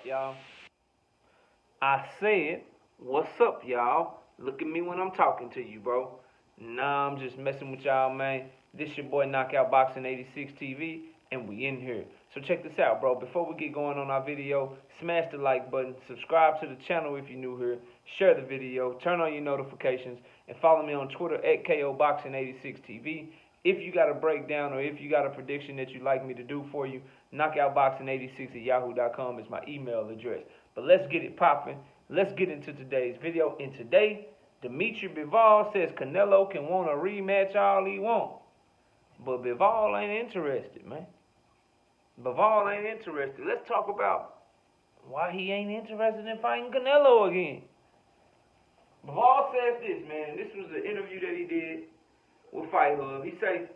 y'all? I said, what's up, y'all? Look at me when I'm talking to you, bro. Nah, I'm just messing with y'all, man. This your boy Knockout Boxing 86 TV, and we in here. So check this out, bro. Before we get going on our video, smash the like button, subscribe to the channel if you're new here, share the video, turn on your notifications, and follow me on Twitter at KOBoxing86TV. If you got a breakdown or if you got a prediction that you'd like me to do for you, knockoutboxing86 at yahoo.com is my email address. But let's get it popping. Let's get into today's video. And today, Dmitry Bivol says Canelo can want a rematch all he wants. But Bivol ain't interested, man. Bivol ain't interested. Let's talk about why he ain't interested in fighting Canelo again. Bivol says this, man. This was the interview that he did with Fight Hub. He says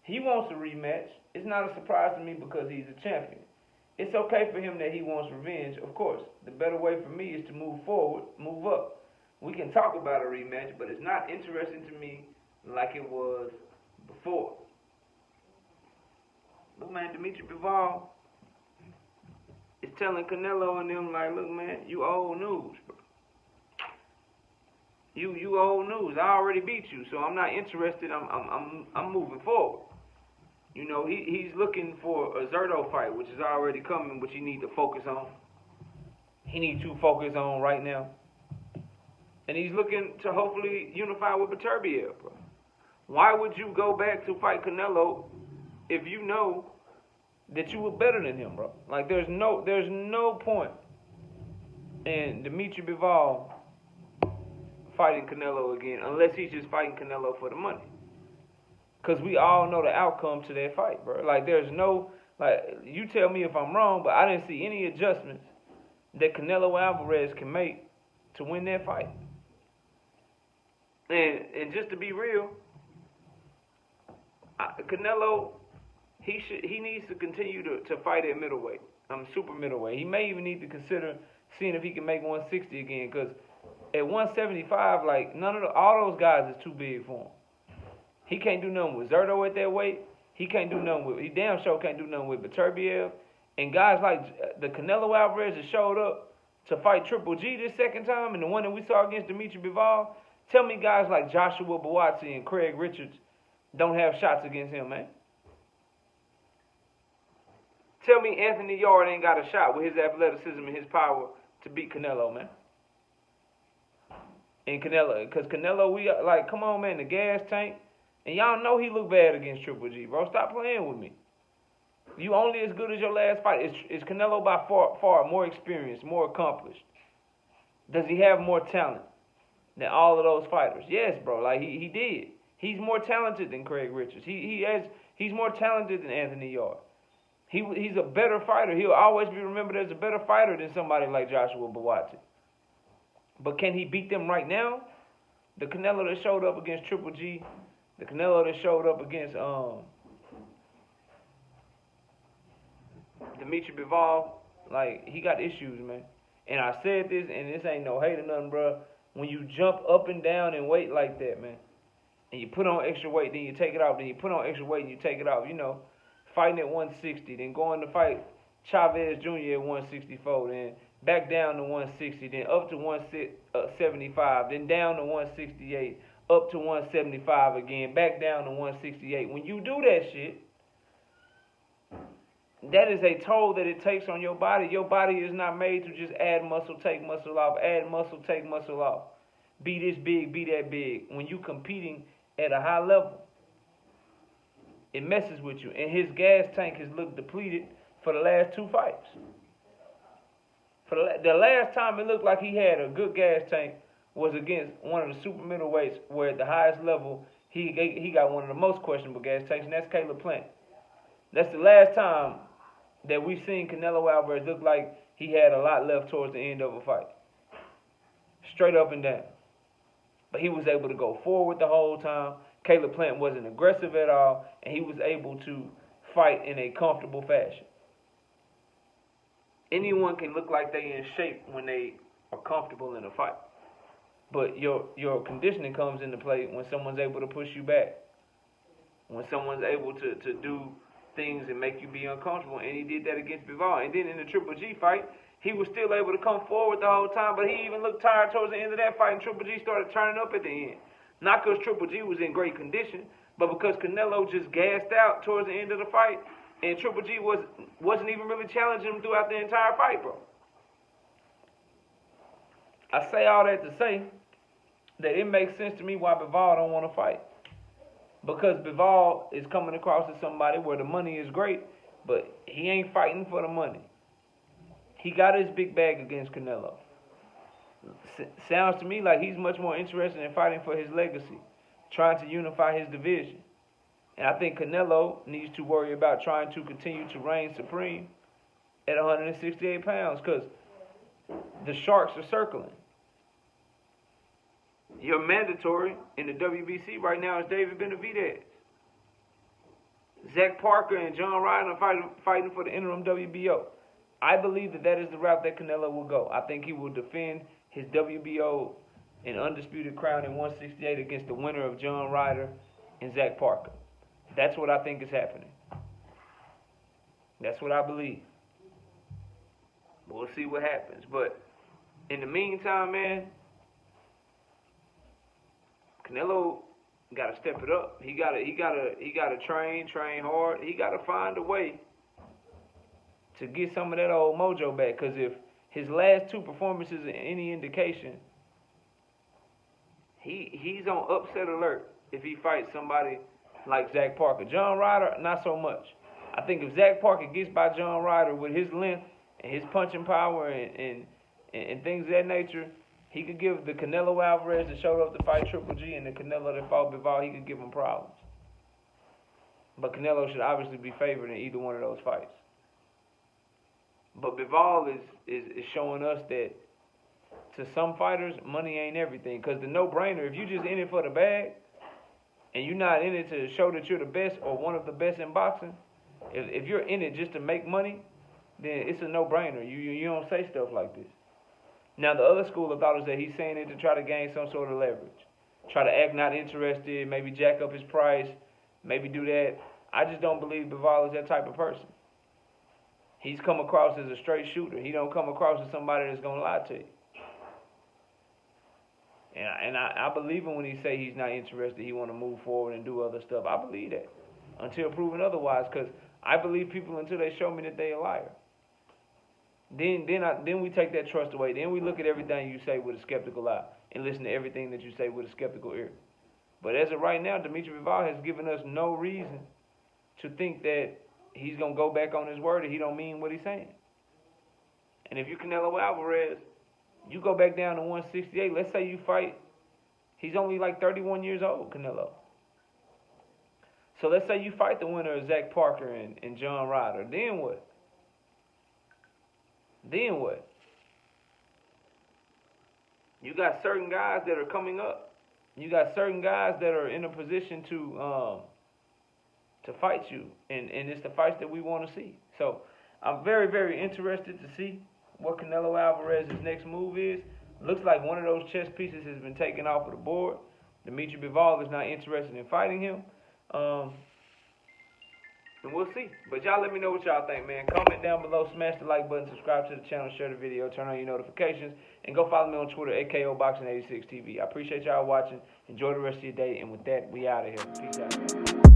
he wants a rematch. It's not a surprise to me because he's a champion. It's okay for him that he wants revenge, of course. The better way for me is to move forward, move up. We can talk about a rematch, but it's not interesting to me like it was before. Look, man, Dmitry Bivol is telling Canelo and them, like, look, man, you old news, bro. You old news. I already beat you, so I'm not interested. I'm moving forward. You know, he's looking for a Zerto fight, which is already coming, which he needs to focus on. He needs to focus on right now. And he's looking to hopefully unify with Beterbiev, bro. Why would you go back to fight Canelo if you know that you were better than him, bro? Like, there's no point in Dmitry Bivol fighting Canelo again unless he's just fighting Canelo for the money. Because we all know the outcome to that fight, bro. Like, there's no, like, you tell me if I'm wrong, but I didn't see any adjustments that Canelo Alvarez can make to win that fight. And just to be real, Canelo, he needs to continue to fight at middleweight. Super middleweight. He may even need to consider seeing if he can make 160 again, because at 175, like, all those guys is too big for him. He can't do nothing with Zerto at that weight. He damn sure can't do nothing with Beterbiev. And guys like the Canelo Alvarez that showed up to fight Triple G this second time, and the one that we saw against Dmitry Bivol, tell me guys like Joshua Buatsi and Craig Richards don't have shots against him, man. Tell me Anthony Yarde ain't got a shot with his athleticism and his power to beat Canelo, man. And Canelo, because Canelo, like, come on, man, the gas tank. And y'all know he looked bad against Triple G, bro. Stop playing with me. You only as good as your last fight. Is Canelo by far more experienced, more accomplished? Does he have more talent than all of those fighters? Yes, bro. Like, he did. He's more talented than Craig Richards. He's more talented than Anthony Yarde. He's a better fighter. He'll always be remembered as a better fighter than somebody like Joshua Buatsi. But can he beat them right now? The Canelo that showed up against Triple G, the Canelo that showed up against Dmitry Bivol, like, he got issues, man. And I said this, and this ain't no hate or nothing, bro. When you jump up and down in weight like that, man, and you put on extra weight, then you take it off, then you put on extra weight and you take it off, you know, fighting at 160, then going to fight Chavez Jr. at 164, then back down to 160, then up to 175, then down to 168, up to 175 again, back down to 168. When you do that shit, that is a toll that it takes on your body. Your body is not made to just add muscle, take muscle off, add muscle, take muscle off. Be this big, be that big. When you competing at a high level, it messes with you. And his gas tank has looked depleted for the last two fights. For the last time it looked like he had a good gas tank was against one of the super middleweights, where at the highest level he got one of the most questionable gas tanks, and that's Caleb Plant. That's the last time that we've seen Canelo Alvarez look like he had a lot left towards the end of a fight. Straight up and down. But he was able to go forward the whole time. Caleb Plant wasn't aggressive at all, and he was able to fight in a comfortable fashion. Anyone can look like they in shape when they are comfortable in a fight. But your conditioning comes into play when someone's able to push you back. When someone's able to do things and make you be uncomfortable, and he did that against Bivol. And then in the Triple G fight, he was still able to come forward the whole time, but he even looked tired towards the end of that fight, and Triple G started turning up at the end. Not because Triple G was in great condition, but because Canelo just gassed out towards the end of the fight, and Triple G wasn't even really challenging him throughout the entire fight, bro. I say all that to say that it makes sense to me why Bivol don't want to fight. Because Bivol is coming across as somebody where the money is great, but he ain't fighting for the money. He got his big bag against Canelo. Sounds to me like he's much more interested in fighting for his legacy, trying to unify his division. And I think Canelo needs to worry about trying to continue to reign supreme at 168 pounds because the sharks are circling. Your mandatory in the WBC right now is David Benavidez. Zach Parker and John Ryder are fighting for the interim WBO. I believe that is the route that Canelo will go. I think he will defend his WBO and undisputed crown in 168 against the winner of John Ryder and Zach Parker. That's what I think is happening. That's what I believe. We'll see what happens. But in the meantime, man, Canelo got to step it up. He gotta train hard. He got to find a way to get some of that old mojo back. Because if his last two performances are any indication, he's on upset alert if he fights somebody like Zach Parker. John Ryder, not so much. I think if Zach Parker gets by John Ryder with his length and his punching power and things of that nature, he could give the Canelo Alvarez that showed up to fight Triple G and the Canelo that fought Bivol, he could give him problems. But Canelo should obviously be favored in either one of those fights. But Bivol is showing us that to some fighters, money ain't everything. Because the no-brainer, if you just in it for the bag, and you're not in it to show that you're the best or one of the best in boxing, if you're in it just to make money, then it's a no-brainer. You don't say stuff like this. Now, the other school of thought is that he's saying it to try to gain some sort of leverage. Try to act not interested, maybe jack up his price, maybe do that. I just don't believe Bivol is that type of person. He's come across as a straight shooter. He don't come across as somebody that's going to lie to you. And I believe him when he say he's not interested, he want to move forward and do other stuff. I believe that until proven otherwise, because I believe people until they show me that they a liar. Then we take that trust away. Then we look at everything you say with a skeptical eye and listen to everything that you say with a skeptical ear. But as of right now, Dmitry Bivol has given us no reason to think that he's going to go back on his word and he don't mean what he's saying. And if you're Canelo Alvarez, you go back down to 168. Let's say you fight. He's only like 31 years old, Canelo. So let's say you fight the winner of Zach Parker and John Ryder. Then what? Then what? You got certain guys that are coming up. You got certain guys that are in a position to fight you, and it's the fights that we want to see. So I'm very, very interested to see what Canelo Alvarez's next move is. Looks like one of those chess pieces has been taken off of the board. Dmitry Bivol is not interested in fighting him. And we'll see. But y'all let me know what y'all think, man. Comment down below, smash the like button, subscribe to the channel, share the video, turn on your notifications, and go follow me on Twitter at KOBoxing86TV. I appreciate y'all watching. Enjoy the rest of your day, and with that, we out of here. Peace out.